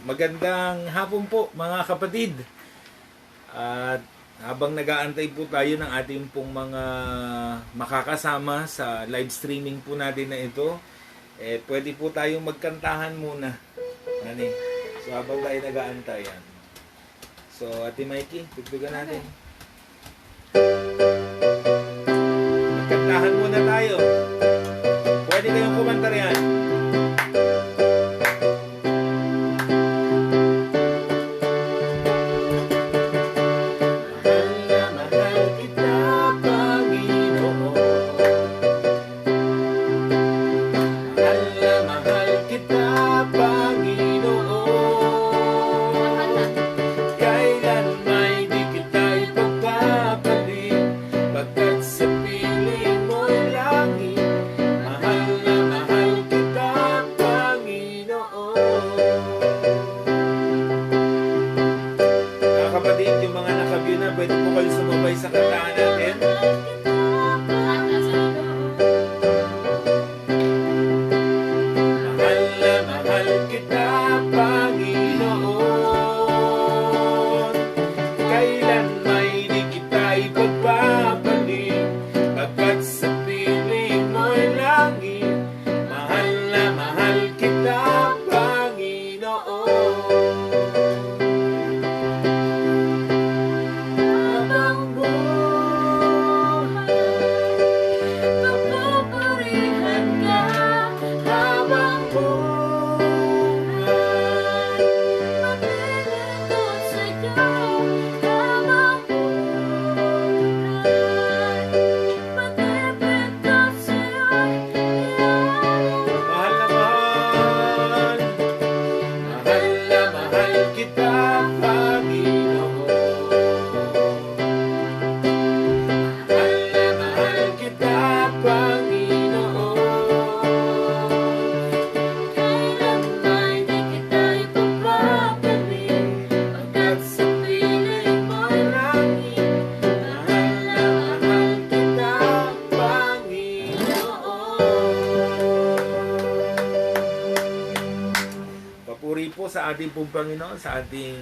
Magandang hapon po mga kapatid. At habang nag-aantay po tayo ng ating pong mga makakasama sa live streaming po natin na ito, pwede po tayong magkantahan muna. Ano eh? So habang tayo nag-aantay yan. So Ate Mikey, tugtugan natin. Magkantahan muna tayo. Pwede kayong kumanta riyan. Kapatid, yung mga nakaview na, pwede po kayo sumabay sa kantahan natin. Mahal na mahal kita, Panginoon. Kailan may di kita ipagpapalit, pagkat sa piling mo'y langit. Mahal na mahal kita, Panginoon. Papuri po sa ating pong Panginoon, sa ating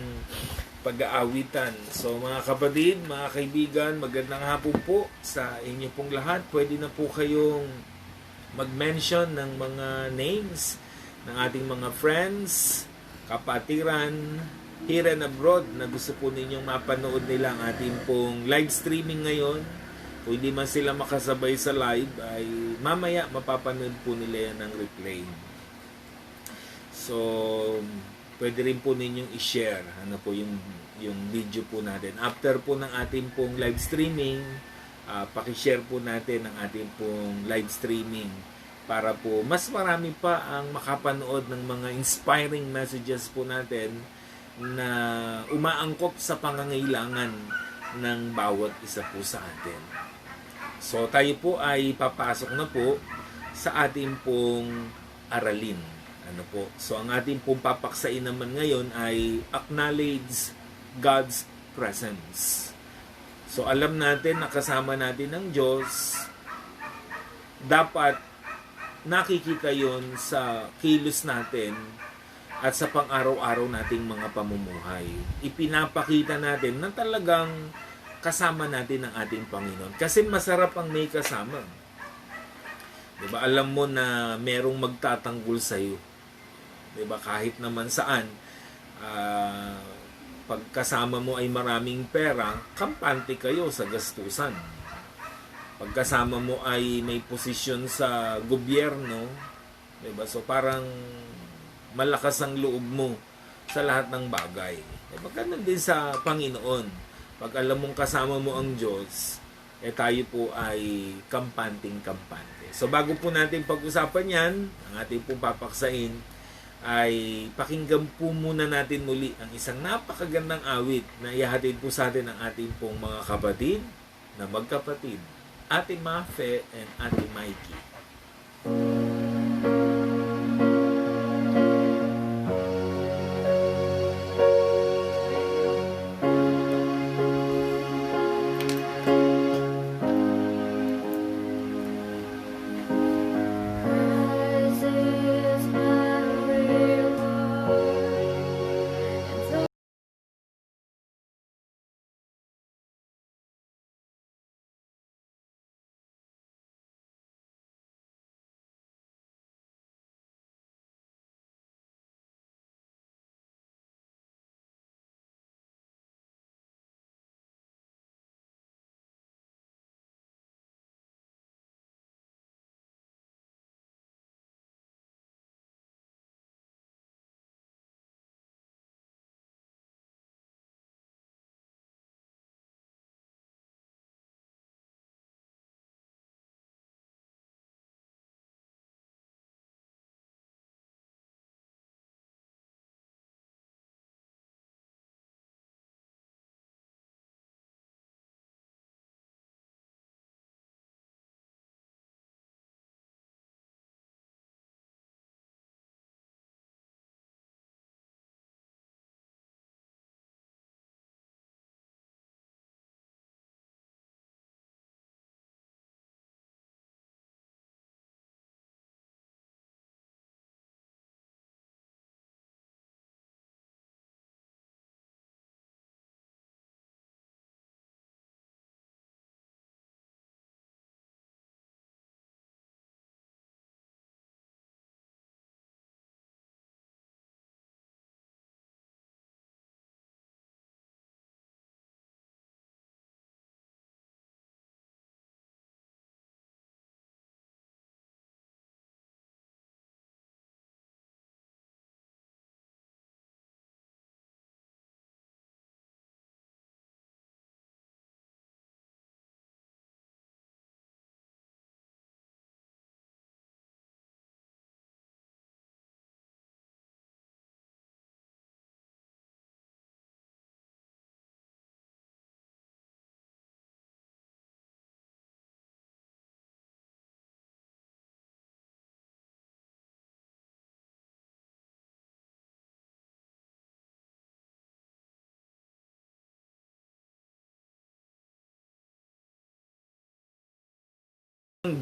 pag-aawitan. So mga kapatid, mga kaibigan, magandang hapon po sa inyo pong lahat. Pwede na po kayong mag-mention ng mga names ng ating mga friends, kapatiran, here and abroad na gusto po ninyong mapanood nila ang ating pong live streaming ngayon. Kung hindi man sila makasabay sa live, ay mamaya mapapanood po nila yan ng replay. So, pwede rin po ninyong i-share ano po yung video po natin. After po ng ating pong live streaming, paki-share po natin ang ating pong live streaming para po mas marami pa ang makapanood ng mga inspiring messages po natin na umaangkop sa pangangailangan ng bawat isa po sa atin. So, tayo po ay papasok na po sa ating pong aralin. Ano po? So, ang ating pong papaksain naman ngayon ay acknowledge God's presence. So, alam natin na kasama natin ng Diyos. Dapat nakikita yon sa kilos natin at sa pang-araw-araw nating mga pamumuhay. Ipinapakita natin na talagang kasama natin ang ating Panginoon. Kasi masarap ang may kasama. Diba? Alam mo na merong magtatanggol sa'yo. Diba? Kahit naman saan, pagkasama mo ay maraming pera, kampante kayo sa gastusan. Pagkasama mo ay may posisyon sa gobyerno, diba? So parang malakas ang loob mo sa lahat ng bagay. Diba? Ganun din sa Panginoon. Pag alam mong kasama mo ang Diyos, tayo po ay kampanting-kampante. So bago po natin pag-usapan yan, ang ating pong papaksain, ay pakinggan po muna natin muli ang isang napakagandang awit na ihahatid po sa atin ng ating pong mga kapatid na magkapatid, Ate Mafe and Ate Mikey.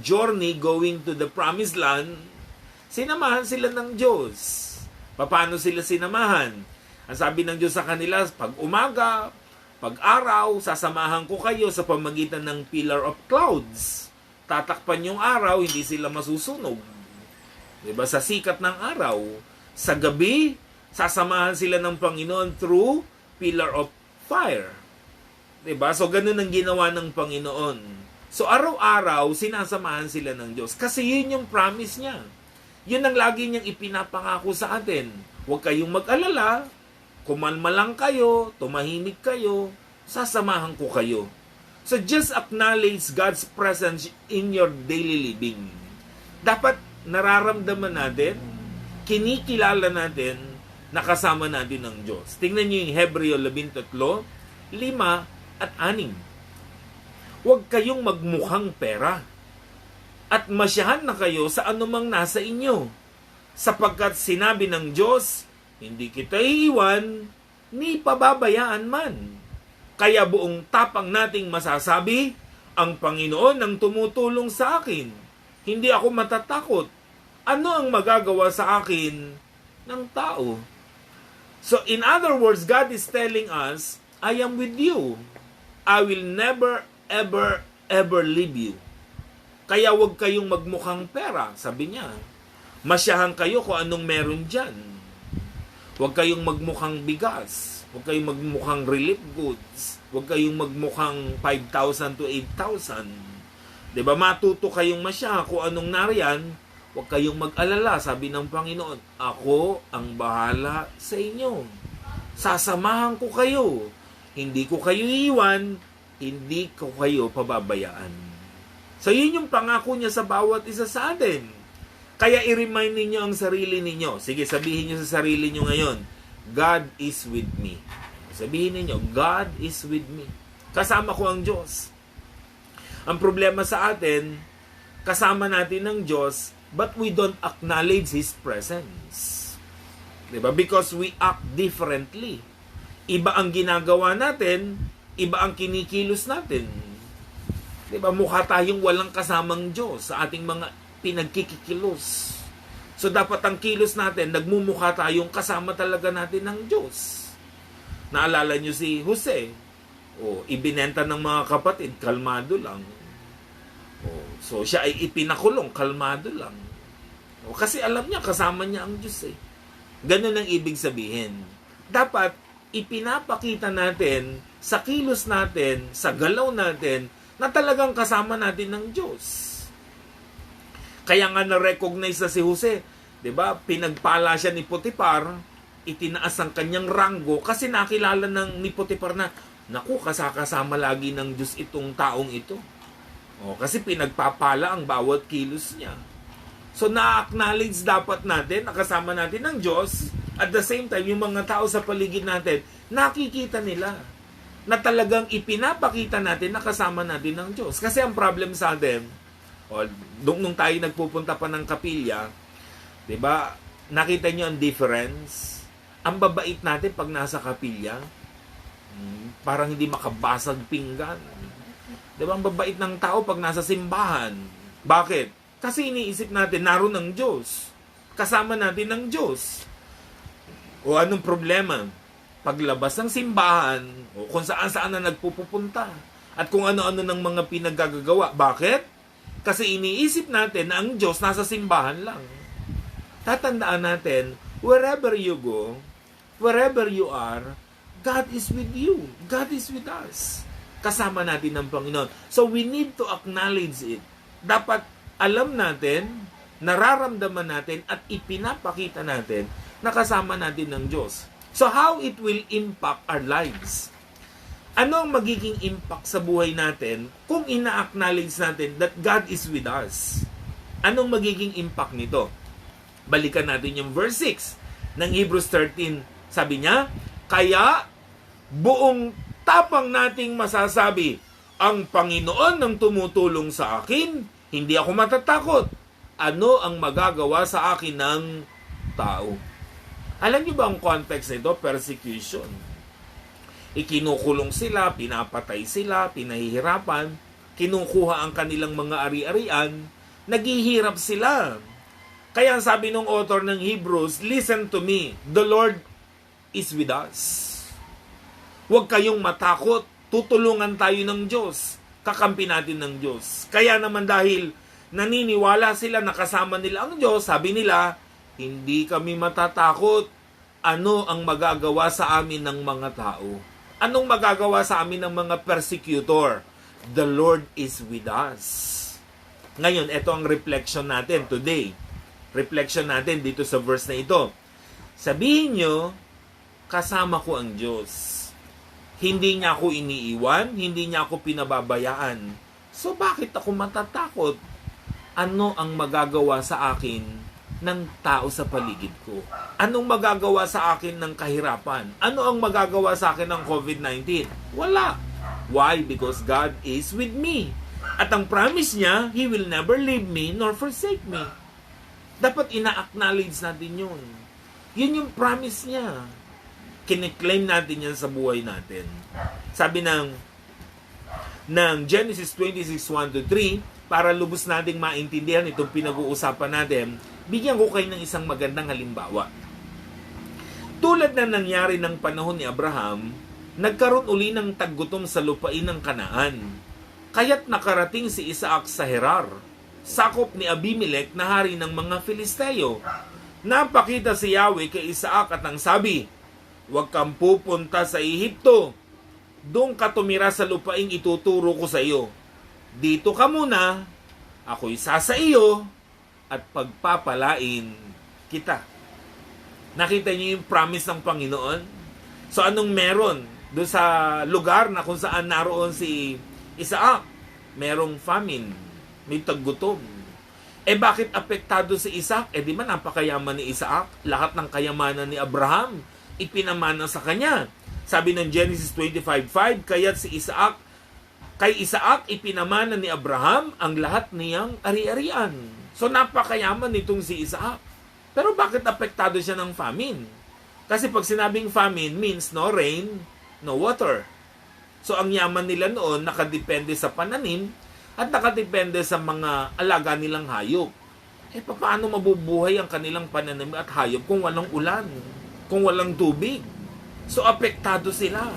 journey going to the promised land, sinamahan sila ng Diyos. Paano sila sinamahan? Ang sabi ng Diyos sa kanila, pag umaga, pag araw, sasamahan ko kayo sa pamagitan ng pillar of clouds. Tatakpan yung araw, hindi sila masusunog. Diba? Sa sikat ng araw. Sa gabi, sasamahan sila ng Panginoon through pillar of fire. Diba? So, ganun ang ginawa ng Panginoon. So, araw-araw, sinasamahan sila ng Diyos. Kasi yun yung promise niya. Yun ang lagi niyang ipinapangako sa atin. Huwag kayong mag-alala. Kumalma lang kayo, tumahimik kayo, sasamahan ko kayo. So just acknowledge God's presence in your daily living. Dapat nararamdaman natin, kinikilala natin, nakasama natin ng Diyos. Tingnan niyo yung Hebreo 13, 5 at 6. Huwag kayong magmukhang pera at masyahan na kayo sa anumang nasa inyo, sapagkat sinabi ng Diyos, hindi kita iiwan, ni pababayaan man. Kaya buong tapang nating masasabi, ang Panginoon ang tumutulong sa akin. Hindi ako matatakot. Ano ang magagawa sa akin ng tao? So in other words, God is telling us, I am with you. I will never, ever, ever leave you. Kaya huwag kayong magmukhang pera, sabi niya. Masyahan kayo kung anong meron dyan. Huwag kayong magmukhang bigas. Huwag kayong magmukhang relief goods. Huwag kayong magmukhang 5,000 to 8,000. Diba? Matuto kayong masya kung anong nariyan. Huwag kayong mag-alala. Sabi ng Panginoon, ako ang bahala sa inyo. Sasamahan ko kayo. Hindi ko kayo iiwan. Hindi ko kayo pababayaan. So yun yung pangako niya sa bawat isa sa atin. Kaya i-remind ninyo ang sarili ninyo. Sige, sabihin niyo sa sarili niyo ngayon, God is with me. Sabihin ninyo, God is with me. Kasama ko ang Diyos. Ang problema sa atin, kasama natin ang Diyos, but we don't acknowledge His presence. Diba? Because we act differently. Iba ang ginagawa natin, iba ang kinikilos natin. Diba? Mukha tayong walang kasamang Diyos sa ating mga pinagkikikilos. So dapat ang kilos natin, nagmumukha tayong kasama talaga natin ng Diyos. Naalala nyo si Jose. Ibinenta ng mga kapatid, kalmado lang. So siya ay ipinakulong, kalmado lang. Kasi alam niya, kasama niya ang Diyos eh. Ganun ang ibig sabihin. Dapat ipinapakita natin sa kilos natin, sa galaw natin, na talagang kasama natin ng Diyos. Kaya nga na-recognize na si Jose, 'di ba? Pinagpala siya ni Potiphar, itinaas ang kanyang ranggo kasi nakilala ni Potiphar na, naku, kasama lagi ng Diyos itong taong ito. Kasi pinagpapala ang bawat kilos niya. So na-acknowledge dapat natin, nakasama natin ng Diyos, at the same time, yung mga tao sa paligid natin, nakikita nila na talagang ipinapakita natin na kasama natin ng Diyos. Kasi ang problem sa atin, nung tayo nagpupunta pa ng kapilya, 'di ba? Nakita niyo ang difference. Ang babait natin pag nasa kapilya, parang hindi makabasag pinggan. 'Di ba? Ang babait ng tao pag nasa simbahan. Bakit? Kasi iniisip natin naroon ang Diyos. Kasama natin ang Diyos. O anong problema? Paglabas ng simbahan, o kung saan-saan na nagpupunta, at kung ano-ano ng mga pinagagagawa. Bakit? Kasi iniisip natin na ang Diyos nasa simbahan lang. Tatandaan natin, wherever you go, wherever you are, God is with you. God is with us. Kasama natin ng Panginoon. So we need to acknowledge it. Dapat alam natin, nararamdaman natin, at ipinapakita natin na kasama natin ng Diyos. So how it will impact our lives? Ano ang magiging impact sa buhay natin kung ina-acknowledge natin that God is with us? Anong magiging impact nito? Balikan natin yung verse 6 ng Hebrews 13. Sabi niya, kaya buong tapang nating masasabi, ang Panginoon ang tumutulong sa akin, hindi ako matatakot. Ano ang magagawa sa akin ng tao? Alam niyo ba ang context nito? Persecution. Ikinukulong sila, pinapatay sila, pinahihirapan. kinukuha ang kanilang mga ari-arian, naghihirap sila. Kaya sabi ng author ng Hebrews, listen to me, the Lord is with us. Huwag kayong matakot, tutulungan tayo ng Diyos, kakampi natin ng Diyos. Kaya naman dahil naniniwala sila na kasama nila ang Diyos, sabi nila, hindi kami matatakot. Ano ang magagawa sa amin ng mga tao? Anong magagawa sa amin ng mga persecutor? The Lord is with us. Ngayon, ito ang reflection natin today. Reflection natin dito sa verse na ito. Sabihin nyo, kasama ko ang Diyos. Hindi niya ako iniiwan, hindi niya ako pinababayaan. So bakit ako matatakot? Ano ang magagawa sa akin ng tao sa paligid ko? Anong magagawa sa akin ng kahirapan? Ano ang magagawa sa akin ng COVID-19? Wala. Why? Because God is with me. At ang promise niya, He will never leave me nor forsake me. Dapat ina-acknowledge natin yun. Yun yung promise niya. Kine-claim natin yan sa buhay natin. Sabi ng Genesis 26:1-3, para lubos nating maintindihan itong pinag-uusapan natin, bigyan ko kayo ng isang magandang halimbawa. Tulad na nangyari ng panahon ni Abraham, nagkaroon uli ng taggutom sa lupain ng Kanaan. Kaya't nakarating si Isaac sa Gerar, sakop ni Abimelech na hari ng mga Filisteo. Napakita si Yahweh kay Isaac at ang sabi, huwag kang pupunta sa Ehipto. Doon ka tumira sa lupaing ituturo ko sa iyo. Dito ka muna, ako'y sasa iyo, at pagpapalain kita. Nakita niyo yung promise ng Panginoon? So anong meron doon sa lugar na kung saan naroon si Isaac? Merong famine, may taggutom. Bakit apektado si Isaac? Di man napakayaman ni Isaac? Lahat ng kayamanan ni Abraham, ipinamana sa kanya. Sabi ng Genesis 25:5, kaya't kay Isaac ipinamana ni Abraham ang lahat niyang ari-arian. So napakayaman nitong si Isaac. Pero bakit apektado siya ng famine? Kasi pag sinabing famine means no rain, no water. So ang yaman nila noon nakadepende sa pananim at nakadepende sa mga alaga nilang hayop. Paano mabubuhay ang kanilang pananim at hayop kung walang ulan, kung walang tubig? So apektado sila.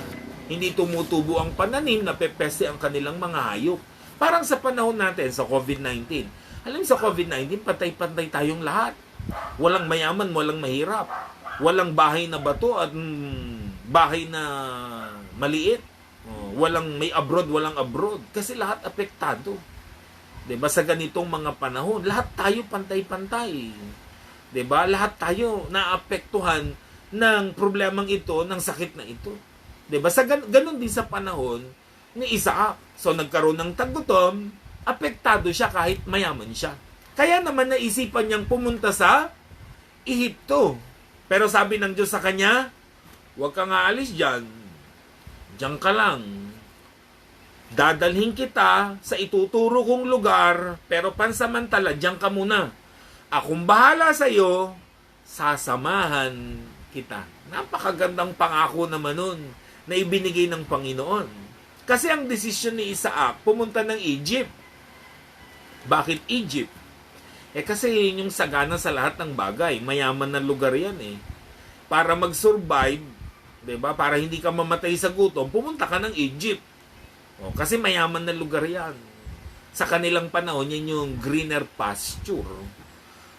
Hindi tumutubo ang pananim, napepeste ang kanilang mga hayop. Parang sa panahon natin sa COVID-19. Alam sa COVID-19, patay-patay tayong lahat. Walang mayaman, walang mahirap. Walang bahay na bato at bahay na maliit. Walang may abroad, walang abroad. Kasi lahat apektado. Diba? Sa ganitong mga panahon, lahat tayo pantay-pantay. Diba? Lahat tayo naapektuhan ng problemang ito, ng sakit na ito. Diba? Ganun din sa panahon ni Isaac. So nagkaroon ng taggutom, apektado siya kahit mayaman siya. Kaya naman naisipan niyang pumunta sa Ehipto. Pero sabi ng Diyos sa kanya, huwag kang aalis dyan. Diyan ka lang. Dadalhin kita sa ituturo kong lugar, pero pansamantala, diyan ka muna. Akong bahala sa iyo, sasamahan kita. Napakagandang pangako naman nun na ibinigay ng Panginoon. Kasi ang desisyon ni Isaac, pumunta ng Egypt. Bakit Egypt? Kasi yun yung sagana sa lahat ng bagay. Mayaman na lugar yan Para mag-survive, diba? Para hindi ka mamatay sa gutom, pumunta ka ng Egypt. Kasi mayaman na lugar yan. Sa kanilang panahon, yan yung greener pasture.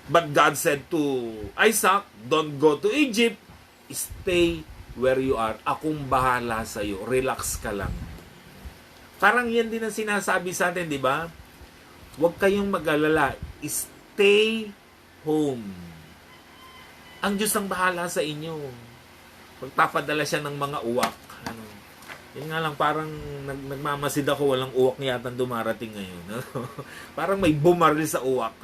But God said to Isaac, don't go to Egypt. Stay where you are. Akong bahala sa iyo. Relax ka lang. Parang yan din ang sinasabi sa atin, di ba? Huwag kayong mag-alala. Stay home. Ang Diyos ang bahala sa inyo. Magpapadala siya ng mga uwak. Yun nga lang, parang nagmamasid ako, walang uwak yata dumarating ngayon. Parang may bumaril sa uwak.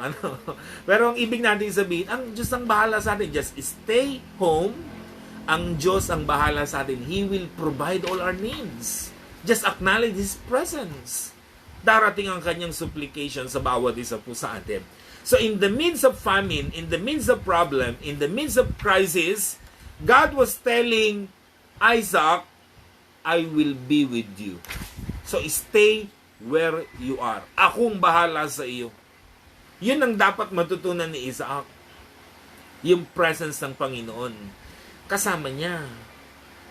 Pero ang ibig natin sabihin, ang Diyos ang bahala sa atin. Just stay home. Ang Diyos ang bahala sa atin. He will provide all our needs. Just acknowledge His presence. Darating ang kanyang supplication sa bawat isa po sa atin. So in the midst of famine, in the midst of problem, in the midst of crisis, God was telling Isaac, I will be with you. So stay where you are. Akong bahala sa iyo. Yun ang dapat matutunan ni Isaac. Yung presence ng Panginoon. Kasama niya.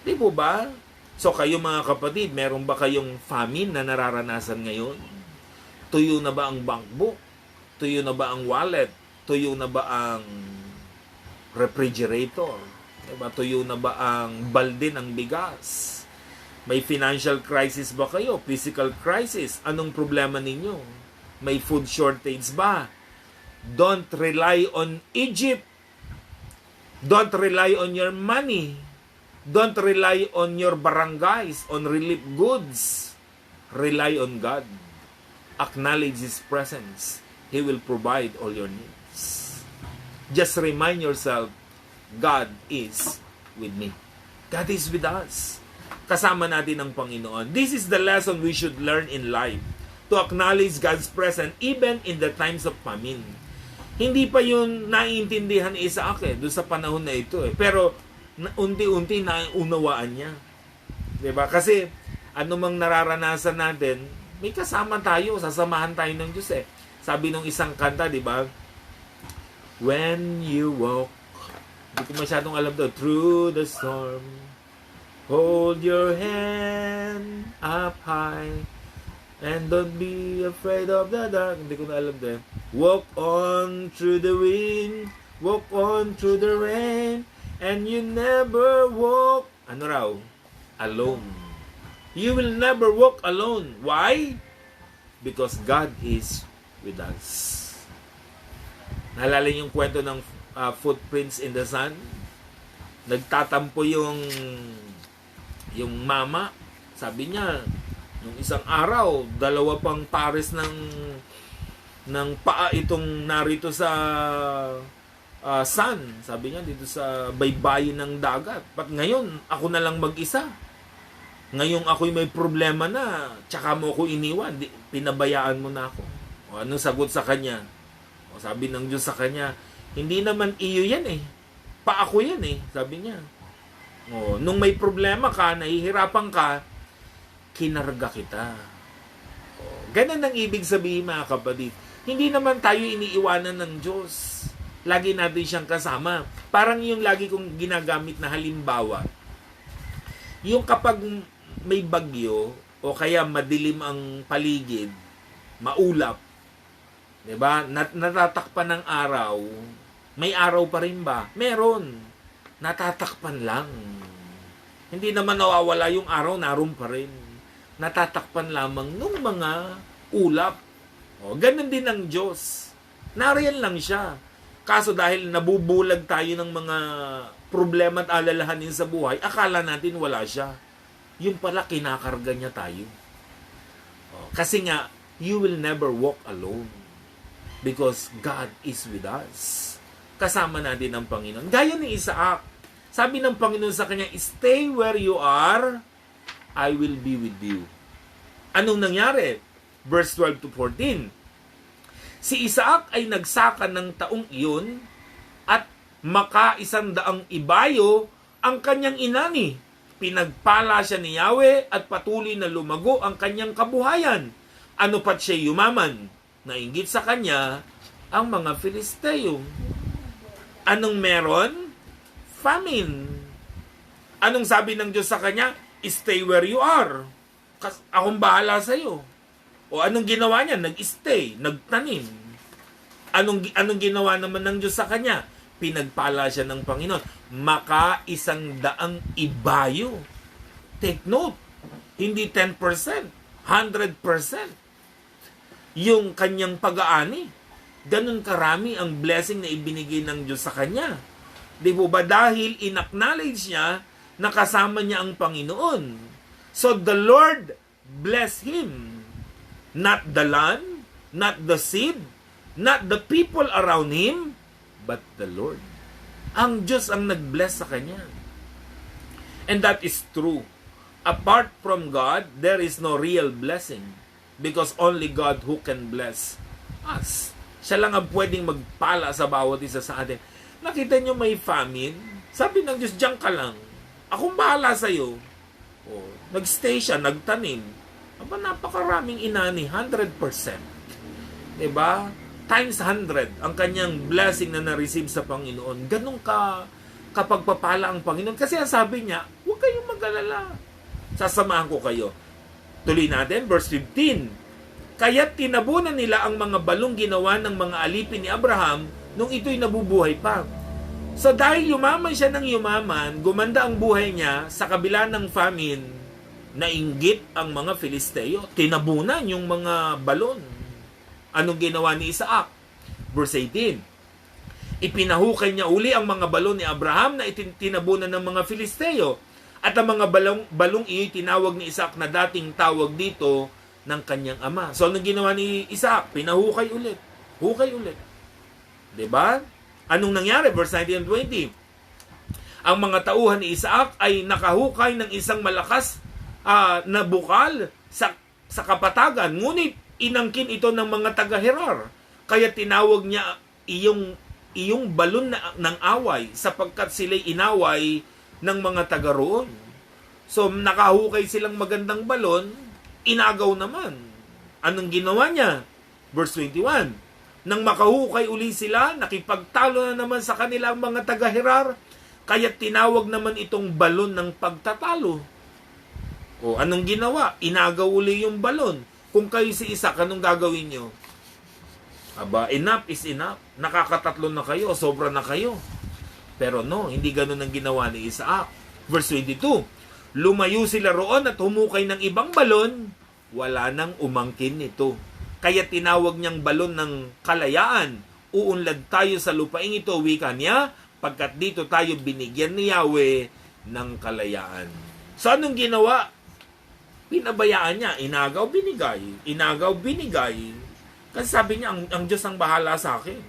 Di po ba? So kayo mga kapatid, meron ba kayong famine na nararanasan ngayon? Tuyo na ba ang bank book? Tuyo na ba ang wallet? Tuyo na ba ang refrigerator? Diba? Tuyo na ba ang balde ng bigas? May financial crisis ba kayo? Physical crisis? Anong problema ninyo? May food shortage ba? Don't rely on Egypt. Don't rely on your money. Don't rely on your barangays, on relief goods. Rely on God. Acknowledge His presence. He will provide all your needs. Just remind yourself, God is with me. God is with us. Kasama natin ang Panginoon. This is the lesson we should learn in life. To acknowledge God's presence even in the times of famine. Hindi pa yun naiintindihan ni Isaac doon sa panahon na ito Pero unti-unti naunawaan niya. Diba? Kasi anumang nararanasan natin, may kasama tayo, sasamahan tayo ng Diyos Sabi nung isang kanta, diba? When you walk, hindi ko masyadong alam to, through the storm, hold your hand up high, and don't be afraid of the dark. Hindi ko na alam to Walk on through the wind, walk on through the rain, and you never walk, alone. You will never walk alone. Why? Because God is with us. Naalala yung kwento ng footprints in the sand? Nagtatampo yung mama. Sabi niya, nung isang araw, 2 pang pares ng paa itong narito sa sun. Sabi niya, dito sa baybayin ng dagat. But ngayon, ako na lang mag-isa. Ngayong ako'y may problema na, tsaka mo ako iniwan, pinabayaan mo na ako. O anong sagot sa kanya? O sabi ng Diyos sa kanya, hindi naman iyo yan pa ako yan sabi niya. O, nung may problema ka, nahihirapan ka, kinarga kita. O, ganun ang ibig sabihin mga kapatid. Hindi naman tayo iniiwanan ng Diyos. Lagi natin siyang kasama. Parang yung lagi kong ginagamit na halimbawa. Yung kapag may bagyo o kaya madilim ang paligid, maulap, diba? Natatakpan ng araw, may araw pa rin ba? Meron. Natatakpan lang. Hindi naman nawawala yung araw, naroon pa rin. Natatakpan lamang nung mga ulap. O, ganun din ang Diyos. Nariyan lang siya. Kaso dahil nabubulag tayo ng mga problema at alalahanin sa buhay, akala natin wala siya. Yung pala, kinakarga niya tayo. O, kasi nga, you will never walk alone. Because God is with us. Kasama natin ang Panginoon. Gaya ni Isaac. Sabi ng Panginoon sa kanya, stay where you are, I will be with you. Anong nangyari? Verse 12 to 14. Si Isaac ay nagsaka ng taong iyon at maka-100 ibayo ang kanyang inani. Pinagpala siya ni Yahweh at patuloy na lumago ang kanyang kabuhayan. Ano pat siya yumaman? Nainggit sa kanya ang mga Filisteo. Anong meron? Famine. Anong sabi ng Diyos sa kanya? Stay where you are. Akong bahala sa iyo. O anong ginawa niya? Nag-stay, nagtanim. Anong ginawa naman ng Diyos sa kanya? Pinagpala siya ng Panginoon. Maka-100 ibayo. Take note, hindi 10%, 100%. Yung kanyang pag-aani. Ganun karami ang blessing na ibinigay ng Diyos sa kanya. Di po ba? Dahil in-acknowledge niya na kasama niya ang Panginoon. So the Lord bless him. Not the land, not the seed, not the people around him, but the Lord. Ang Diyos ang nag-bless sa kanya. And that is true. Apart from God, there is no real blessing. Because only God who can bless us. Siya lang ang pwedeng magpala sa bawat isa sa atin. Nakita nyo may famine? Sabi ng Diyos, diyan ka lang. Akong bahala sa'yo. Nag-stay siya, nagtanim. Aba, napakaraming inani, 100%. Diba? Times 100 ang kanyang blessing na na-receive sa Panginoon. Ganun kapagpapala ang Panginoon. Kasi ang sabi niya, huwag kayong mag-alala. Sasamahan ko kayo. Tuloy natin, verse 15. Kaya't tinabunan nila ang mga balong ginawa ng mga alipin ni Abraham nung ito'y nabubuhay pa. So dahil yumaman siya ng yumaman, gumanda ang buhay niya sa kabila ng famine, nainggit ang mga Filisteo. Tinabunan yung mga balon. Anong ginawa ni Isaac? Verse 18. Ipinahukay niya uli ang mga balon ni Abraham na tinabunan ng mga Filisteo. At ang mga balong iyo'y tinawag ni Isaac na dating tawag dito ng kanyang ama. So anong ginawa ni Isaac? Pinahukay ulit. Hukay ulit. Diba? Anong nangyari? Verse 19 and 20. Ang mga tauhan ni Isaac ay nakahukay ng isang malakas na bukal sa kapatagan. Ngunit inangkin ito ng mga taga-Herar. Kaya tinawag niya iyong balon ng away sapagkat sila'y inaway ng mga taga roon. So, nakahukay silang magandang balon, inagaw naman. Anong ginawa niya? Verse 21. Nang makahukay uli sila, nakipagtalo na naman sa kanilang mga taga-Herar, kaya tinawag naman itong balon ng pagtatalo. O, anong ginawa? Inagaw uli yung balon. Kung kayo si Isaac, anong gagawin nyo? Aba, enough is enough. Nakakatatlo na kayo, sobra na kayo. Pero no, hindi ganun ang ginawa ni Isaac. Verse 22. Lumayo sila roon at humukay ng ibang balon, wala nang umangkin nito. Kaya tinawag niyang balon ng kalayaan. Uunlad tayo sa lupaing ito, wika niya, pagkat dito tayo binigyan ni Yahweh ng kalayaan. So anong ginawa? Pinabayaan niya, inagaw, binigay. Inagaw, binigay. Kasi sabi niya, ang Diyos ang bahala sa akin.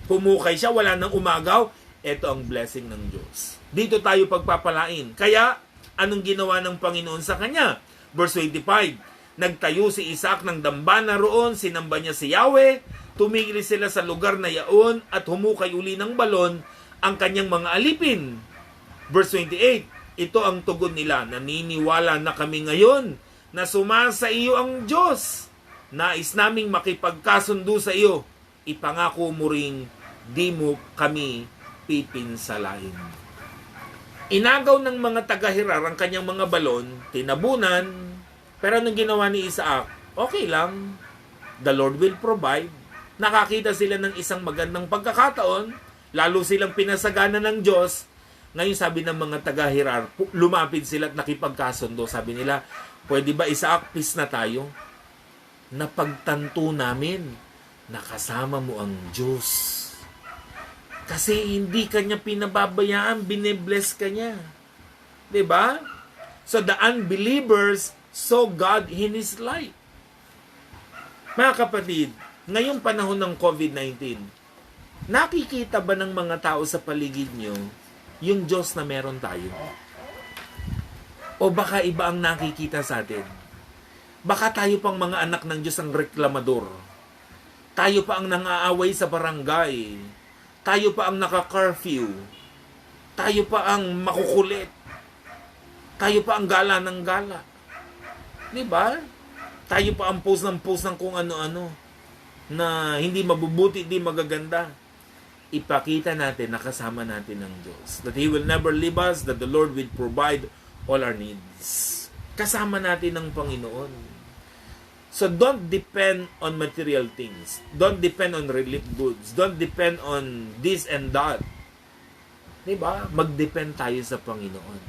Humukay siya, wala nang umagaw. Ito ang blessing ng Diyos. Dito tayo pagpapalain. Kaya, anong ginawa ng Panginoon sa kanya? Verse 25. Nagtayo si Isaac ng dambana roon, sinamba niya si Yahweh, tumigil sila sa lugar na yaon at humukay uli ng balon ang kanyang mga alipin. Verse 28. Ito ang tugon nila, naniniwala na kami ngayon na sumasa iyo ang Diyos. Nais naming makipagkasundo sa iyo. Ipangako mo ring di mo kami pipinsalain. Inagaw ng mga taga-Herar ang kanyang mga balon, tinabunan, pero anong ginawa ni Isaac? Okay lang. The Lord will provide. Nakakita sila ng isang magandang pagkakataon, lalo silang pinasagana ng Diyos. Ngayon sabi ng mga taga-Herar, lumapit sila at nakipagkasundo. Sabi nila, pwede ba Isaac, peace na tayo? Napagtanto namin, nakasama mo ang Diyos. Kasi hindi kanya pinababayaan, binibless kanya. Diba? So the unbelievers saw God in His light. Mga kapatid, ngayong panahon ng COVID-19, nakikita ba ng mga tao sa paligid nyo yung Diyos na meron tayo? O baka iba ang nakikita sa atin? Baka tayo pang mga anak ng Diyos ang reklamador. Tayo pa ang nangaaway sa barangay. Tayo pa ang naka-curfew. Tayo pa ang makukulit. Tayo pa ang gala ng gala. Diba? Tayo pa ang post ng kung ano-ano na hindi mabubuti, hindi magaganda. Ipakita natin, nakasama natin ng Diyos. That He will never leave us, that the Lord will provide all our needs. Kasama natin ng Panginoon. So don't depend on material things. Don't depend on relief goods. Don't depend on this and that. Diba? Mag-depend tayo sa Panginoon.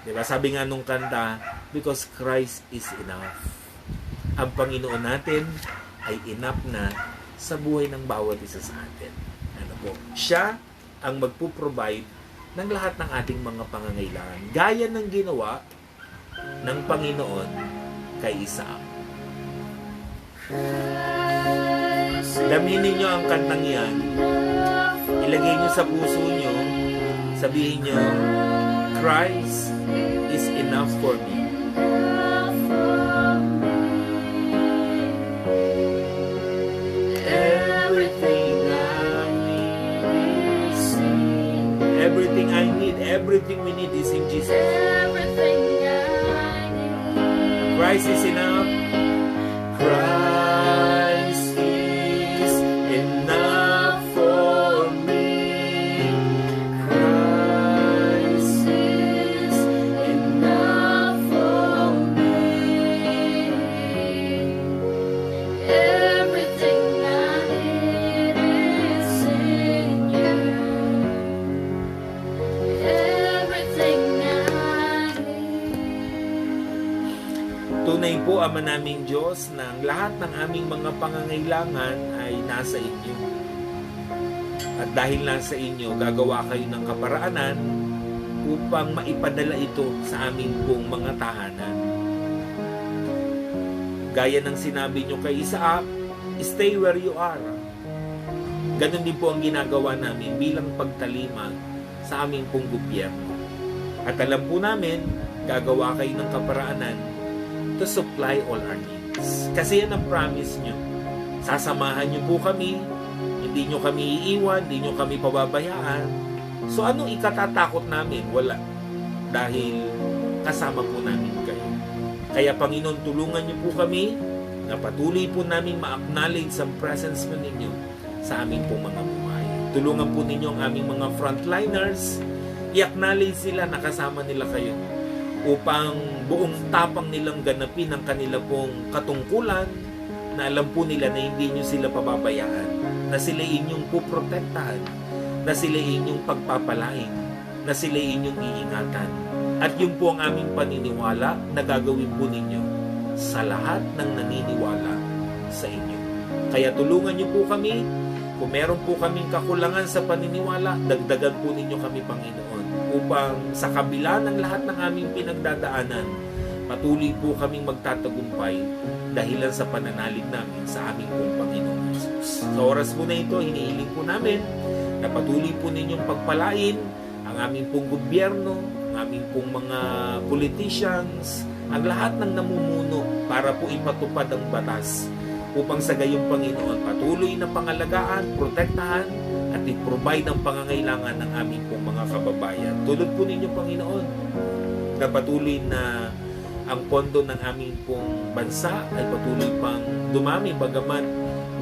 Diba? Sabi nga nung kanta, because Christ is enough. Ang Panginoon natin ay enough na sa buhay ng bawat isa sa atin. Ano po? Siya ang magpo-provide ng lahat ng ating mga pangangailangan. Gaya ng ginawa ng Panginoon kay Isaac. Daminin nyo ang kantang yan. Ilagay nyo sa puso nyo. Sabihin nyo, Christ is enough for me. Everything I need, everything we need is in Jesus. Everything I need Christ is enough. Christ is enough for me. Christ is enough for me. Everything I need is in you. Everything I need. Tunay po, Ama naming Diyos, na ang lahat ng aming mga pangangailangan ay nasa inyo. At dahil nasa inyo, gagawa kayo ng kaparaanan upang maipadala ito sa aming pong mga tahanan. Gaya ng sinabi nyo kay Isaac, stay where you are. Ganon din po ang ginagawa namin bilang pagtalima sa aming pong gobyerno. At alam po namin, gagawa kayo ng kaparaanan to supply all our needs. Kasi yan ang promise nyo. Sasamahan nyo po kami, hindi nyo kami iiwan, hindi nyo kami pababayaan. So anong ikatatakot namin? Wala. Dahil kasama po namin kayo. Kaya Panginoon, tulungan niyo po kami na patuloy po namin ma-acknowledge ang presence mo ninyo sa aming po mga buhay. Tulungan po ninyo ang aming mga frontliners, i-acknowledge sila na kasama nila kayo upang buong tapang nilang ganapin ang kanila pong katungkulan na alam po nila na hindi nyo sila pababayaan, na sila inyong puprotektahan, na sila inyong pagpapalain, na sila inyong iingatan. At yun po ang aming paniniwala na gagawin po ninyo sa lahat ng naniniwala sa inyo. Kaya tulungan niyo po kami. Kung meron po kaming kakulangan sa paniniwala, dagdagan po ninyo kami, Panginoon, upang sa kabila ng lahat ng aming pinagdadaanan, patuloy po kaming magtatagumpay dahilan sa pananalig namin sa aming pong Panginoon Jesus. Sa oras po na ito, hinihiling po namin na patuloy po ninyong pagpalain ang aming pong gobyerno, ang aming pong mga politicians, ang lahat ng namumuno para po ipatupad ang batas upang sa gayong Panginoon patuloy na pangalagaan, protektahan at i-provide ang pangangailangan ng aming pong mga kababayan. Tulad po ninyo, Panginoon, na patuloy na ang pondo ng aming pong bansa ay patuloy pang dumami bagaman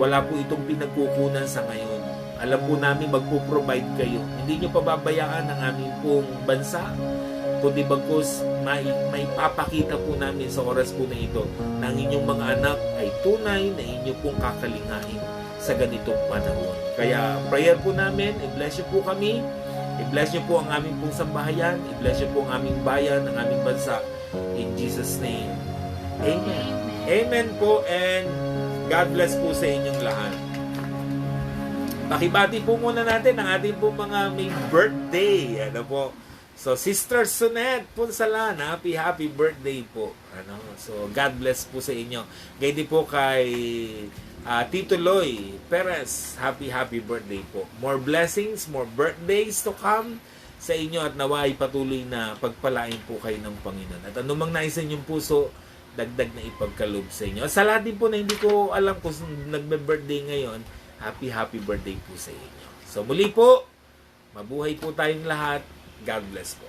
wala po itong pinagkukunan sa ngayon. Alam po namin magpo-provide kayo. Hindi nyo pababayaan ang aming pong bansa, kundi bagkus may papakita po namin sa oras po na ito na ang inyong mga anak ay tunay na inyo pong kakalingain sa ganitong panahon. Kaya prayer po namin, i-bless nyo po kami, i-bless nyo po ang aming pong sambahayan, i-bless nyo po ang aming bayan, ang aming bansa. In Jesus' name, Amen. Amen po, and God bless po sa inyong lahat. Pakibati po muna natin ang ating po mga may birthday. Ano po? So, Sister Sunette Punsalan, happy birthday po. So, God bless po sa inyo. Gayun din po kay Tito Loy Perez, happy birthday po. More blessings, more birthdays to come sa inyo at nawa ay patuloy na pagpalain po kayo ng Panginoon. At anumang nais sa inyong puso, dagdag na ipagkalob sa inyo. Sa lahat din po na hindi ko alam kung nagbe-birthday ngayon, happy birthday po sa inyo. So muli po, mabuhay po tayong lahat. God bless po.